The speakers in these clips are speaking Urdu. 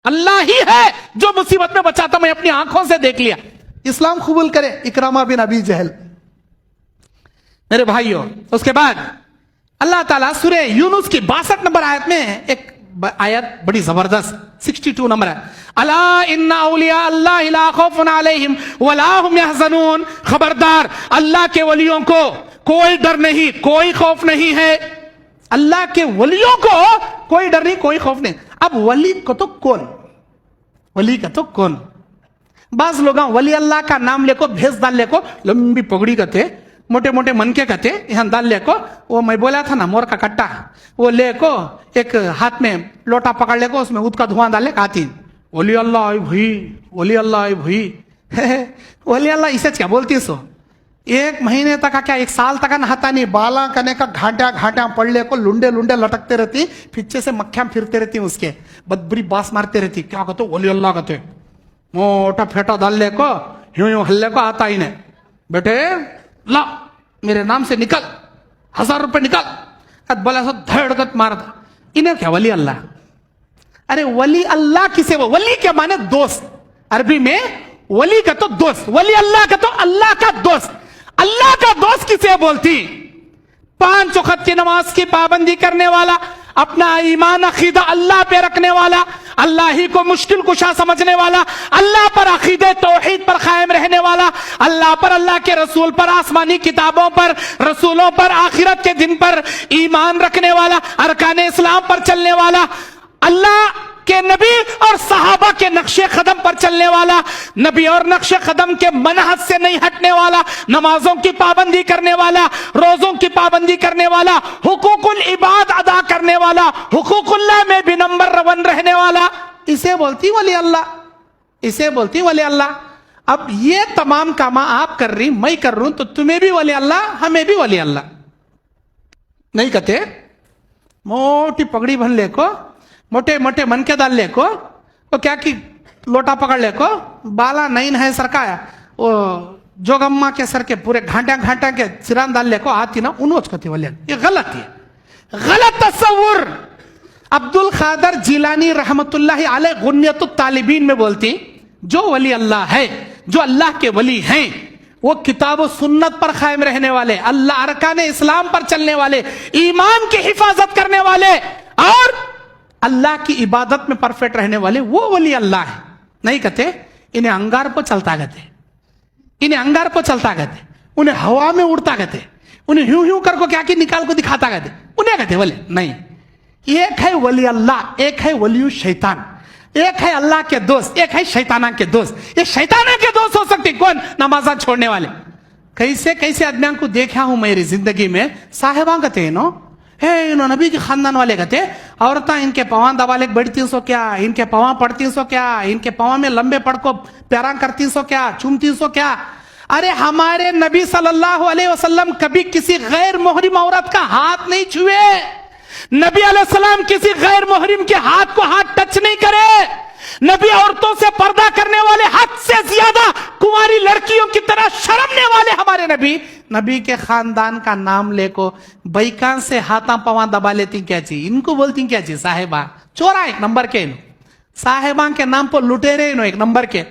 اللہ ہی ہے جو مصیبت میں بچاتا، میں اپنی آنکھوں سے دیکھ لیا. اسلام قبول کرے اکرامہ بن ابی جہل. میرے بھائیوں، اس کے بعد اللہ تعالیٰ سورہ یونس کی 62 نمبر آیت میں ایک آیت بڑی زبردست 62 نمبر ہے. الا ان اولیاء اللہ لا خوف علیہم ولا هم يحزنون. خبردار، اللہ کے ولیوں کو کوئی ڈر نہیں، کوئی خوف نہیں ہے. اللہ کے ولیوں کو کوئی ڈر نہیں، کوئی خوف نہیں. اب ولی کو تو کون، ولی کا تو کون؟ بعض لوگ ولی اللہ کا نام لے کو بھیس ڈال لے کو لمبی پگڑی کہتے، موٹے موٹے منکے کہتے، یہاں ڈال لے کو وہ میں بولا تھا نا مور کا کٹا، وہ لے کو ایک ہاتھ میں لوٹا پکڑ لے کو اس میں اود کا دھواں ڈال لے کہتی ولی اللہ آئی بھائی، ولی اللہ آئی بھائی. ولی اللہ اسے کیا بولتی سو؟ ایک مہینے تک کیا ایک سال تک نہاتا نہیں، بالا کنے کا گھانٹا گھانٹا پڑ لے کو لنڈے لنڈے لٹکتے رہتی، پیچھے سے مکھیاں پھرتے رہتی، اس کے بدبری باس مارتے رہتی. کیا کہتے ولی اللہ کہتے، موٹا پھیٹا ڈال لے کو یوں ہلے کو آتا ہی نہیں. بیٹے لا میرے نام سے نکل، 1000 روپے نکل. بولا سو دھڑکت مارتا. انہیں کیا ولی اللہ؟ ارے ولی اللہ کسے؟ وہ ولی کے معنی دوست، عربی میں ولی کا تو دوست، ولی اللہ کا تو اللہ کا دوست. اللہ کا دوست کسے بولتی؟ 5 وقت کی نماز کی پابندی کرنے والا، اپنا ایمان عقیدہ اللہ پہ رکھنے والا، اللہ ہی کو مشکل کشا سمجھنے والا، اللہ پر عقیدہ توحید پر قائم رہنے والا، اللہ پر، اللہ کے رسول پر، آسمانی کتابوں پر، رسولوں پر، آخرت کے دن پر ایمان رکھنے والا، ارکان اسلام پر چلنے والا، اللہ کے نبی اور صحابہ کے نقش قدم پر چلنے والا، نبی اور نقش قدم کے منہج سے نہیں ہٹنے والا، نمازوں کی پابندی کرنے والا، روزوں کی پابندی کرنے والا، حقوق العباد ادا کرنے والا، حقوق اللہ میں بھی نمبر 1 رہنے والا، اسے بولتی ولی اللہ، اسے بولتی ولی اللہ. اب یہ تمام کام آپ کر رہی، میں کر رہا ہوں، تو تمہیں بھی ولی اللہ، ہمیں بھی ولی اللہ. نہیں کہتے موٹی پگڑی بن لے کو، موٹے موٹے من کے ڈال لے کو، وہ کیا کی لوٹا پکڑ لے کو، بالا نہیں ہے سرکایا، وہ جوگما کے سر کے پورے گھانٹا گھانٹا کے سران ڈال لے کو آتی نا، انہوں کہتے ولی اللہ. یہ غلط ہے، غلط تصور. عبد القادر جیلانی رحمت اللہ علیہ غنیت الطالبین میں بولتی جو ولی اللہ ہے، جو اللہ کے ولی ہیں، وہ کتاب و سنت پر قائم رہنے والے، اللہ ارکان اسلام پر چلنے والے، ایمان کی حفاظت کرنے والے اور اللہ کی عبادت میں پرفیکٹ رہنے والے، وہ ولی اللہ ہے. نہیں کہتے انہیں انگار پہ چلتا کہتے، انہیں انگار پہ چلتا کہتے، انہیں ہوا میں اڑتا کہتے، انہیں ہیوں ہیوں کر کو کیا کی نکال کو دکھاتا کہتے، انہیں کہتے ولی نہیں. ایک ہے ولی اللہ، ایک ہے ولی الشیطان، ایک ہے اللہ کے دوست، ایک ہے شیطانہ کے دوست. یہ شیطانہ کے دوست ہو سکتے کون؟ نمازاں چھوڑنے والے. کیسے کیسے آدمیوں کو دیکھا ہوں میری زندگی میں، صاحباں کہتے ہیں نو، انہوں نبی کے خاندان والے کہتے، عورتیں ان کے پاواں دبا لے بیٹھتی سو کیا، ان کے پاواں پڑتی سو کیا، ان کے پاواں میں لمبے پڑ کو پیراں کرتی سو کیا، چومتی سو کیا. ارے ہمارے نبی صلی اللہ علیہ وسلم کبھی کسی غیر محرم عورت کا ہاتھ نہیں چھوئے. نبی علیہ السلام کسی غیر محرم کے ہاتھ کو ہاتھ ٹچ نہیں کرے. نبی عورتوں سے پردہ کرنے والے، حد سے زیادہ کنواری لڑکیوں کی طرح شرمنے والے ہمارے نبی، نبی کے خاندان کا نام لے کو بیکان سے ہاتھاں پواں دبا لیتی کیا چیز، ان کو بولتی کیا چیز؟ صاحبہ چورا ایک نمبر کے، صاحبہ کے نام پر لٹیرے ایک نمبر کے،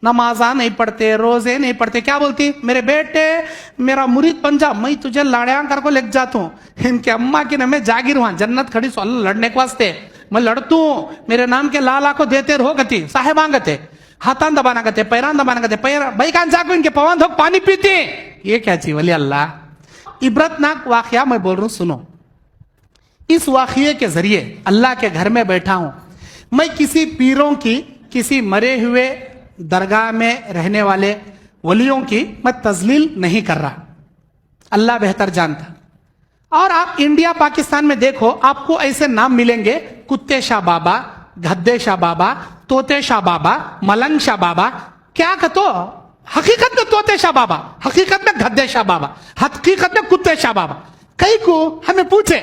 نمازاں نہیں پڑھتے، روزے نہیں پڑھتے. کیا بولتی؟ میرے بیٹے میرا مرید بن جا، میں تجھے لاڑیاں کر کو لے جاتا ہوں. ان کے اماں کی نام میں جاگیر ہوا، جنت کھڑی سو اللہ لڑنے کے واسطے، میں لڑتوں ہوں، میرے نام کے لالا کو دیتے رہو گتی. صاحباں گتے ہاتھاں دبانا گتے، پیران دبانا گتے، بھائی کان جا کو ان کے پوان دھوک پانی پیتے. یہ کیا چیز ولی اللہ؟ عبرتناک واقعہ میں بول رہا ہوں، سنو. اس واقعے کے ذریعے اللہ کے گھر میں بیٹھا ہوں میں، کسی پیروں کی، کسی مرے ہوئے درگاہ میں رہنے والے ولیوں کی میں تذلیل نہیں کر رہا، اللہ بہتر جانتا. اور آپ انڈیا پاکستان میں دیکھو، آپ کو ایسے نام ملیں گے، کتے شاہ بابا، گھدے شاہ بابا، طوطے شاہ بابا، ملنگ شاہ بابا. کیا کہتو؟ حقیقت میں طوطے شاہ بابا، حقیقت میں گھدے شاہ بابا، حقیقت میں کتے شاہ بابا. کئی کو ہمیں پوچھے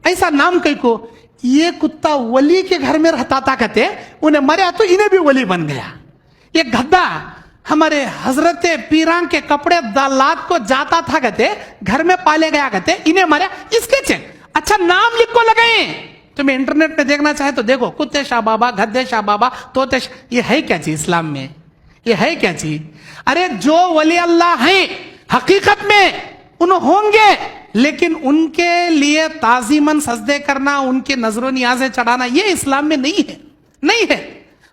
ایسا نام کئی کو، یہ کتا ولی کے گھر میں رہتا تھا کہتے، انہیں مریا تو انہیں بھی ولی بن گیا. یہ گھدا ہمارے حضرت پیران کے کپڑے دالات کو جاتا تھا کہتے، گھر میں پالے گیا کہتے، انہیں مریا اس کے چھے. اچھا نام لکھ کو لگئیں، تمہیں انٹرنیٹ پہ دیکھنا چاہے تو دیکھو، کتے شاہ بابا، گدھے شاہ بابا، طوطے یہ ہے کیا چیز اسلام میں؟ یہ ہے کیا چیز؟ ارے جو ولی اللہ ہیں حقیقت میں انہوں ہوں گے، لیکن ان کے لیے تعظیماً سجدے کرنا، ان کے نظر و نیازیں چڑھانا، یہ اسلام میں نہیں ہے، نہیں ہے۔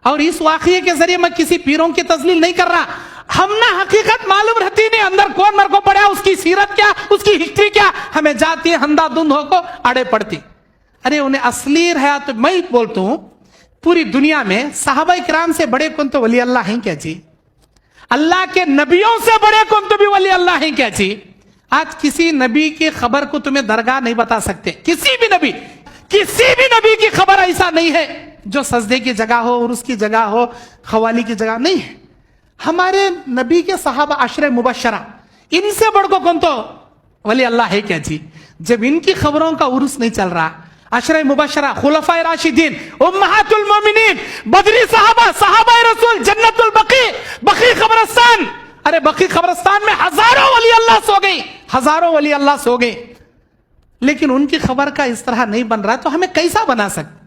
اور اس واقعے کے ذریعے میں کسی پیروں کی تذلیل نہیں کر رہا، ہم نہ حقیقت معلوم رہتی نہیں اندر کون مر کو پڑا، اس کی سیرت کیا، اس کی ہسٹری کیا، ہمیں جاتی ہے ہندا دھند ہو کو اڑے پڑتی۔ ارے انہیں اصلی حیات، میں بولتا ہوں پوری دنیا میں صحابہ کرام سے بڑے کون تو ولی اللہ ہیں کیا جی؟ اللہ کے نبیوں سے بڑے کون تو بھی ولی اللہ ہیں کیا جی؟ آج کسی نبی کی خبر کو تمہیں درگاہ نہیں بتا سکتے، کسی بھی نبی کی خبر ایسا نہیں ہے جو سجدے کی جگہ ہو اور اس کی جگہ ہو خوالی کی جگہ نہیں ہے۔ ہمارے نبی کے صحابہ عشرہ مبشرہ، ان سے بڑھ کو کون تو ولی اللہ ہے کیا جی؟ جب ان کی خبروں کا عرس نہیں چل رہا، عشرہ مبشرہ، خلفائے راشدین، امہات المومنین، بدری صحابہ رسول، جنت البقیع، بقیع قبرستان، ارے بقیع قبرستان میں ہزاروں ولی اللہ سو گئے، لیکن ان کی خبر کا اس طرح نہیں بن رہا تو ہمیں کیسا بنا سکتے؟